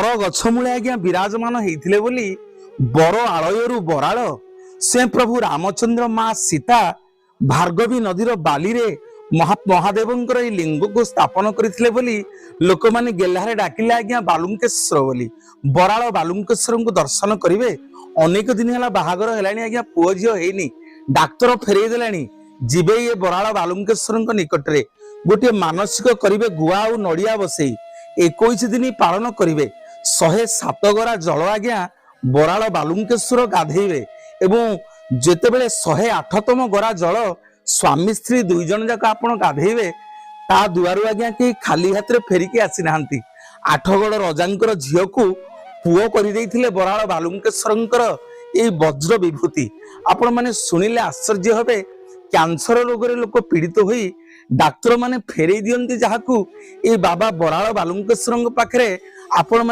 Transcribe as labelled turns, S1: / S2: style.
S1: बर गछ मूले आज्ञा विराजमान होते बोली बर आलयरू बराल से प्रभु रामचंद्र माँ सीता भार्गवी नदीर बाली रे महादेवंकर ई लिंग को स्थापन करथिले बोली लोक माने गेल्हारे डाकिले आज्ञा बालुंकेश्वर बोली बराल बालुंकेश्वर को दर्शन करिवे। अनेक दिन है बाहागर है आज्ञा पुओ झील हैनी डाक्तर फेरई देलानी जीवे ये बराल बालुंकेश्वर निकट रे गोटे मानसिक करिवे गुआ और नड़िया बसई 21 दिन पालन करिवे 107 गरा जल आज्ञा बराल बालुंकेश्वर गाधेइबे एवं जेतेबेले 108तम गरा जल स्वामी स्त्री दुई जन जाक आपण गाधेइबे ता दुआरु आज्ञा कि खाली हाथ रे फेरिकी आसी नाहंती। आठगड़ रजांकर झियो को पुओ करि देइथिले बराल बालुंकेश्वरंकर ए वज्र विभूति आपण माने सुनिले आश्चर्य होबे। कैंसर रोग रे लोक पीड़ित होई डाक्तर माने फेरई दियंती जाहाकू ए बाबा बराल बालुंकेश्वरंक पाखरे आपण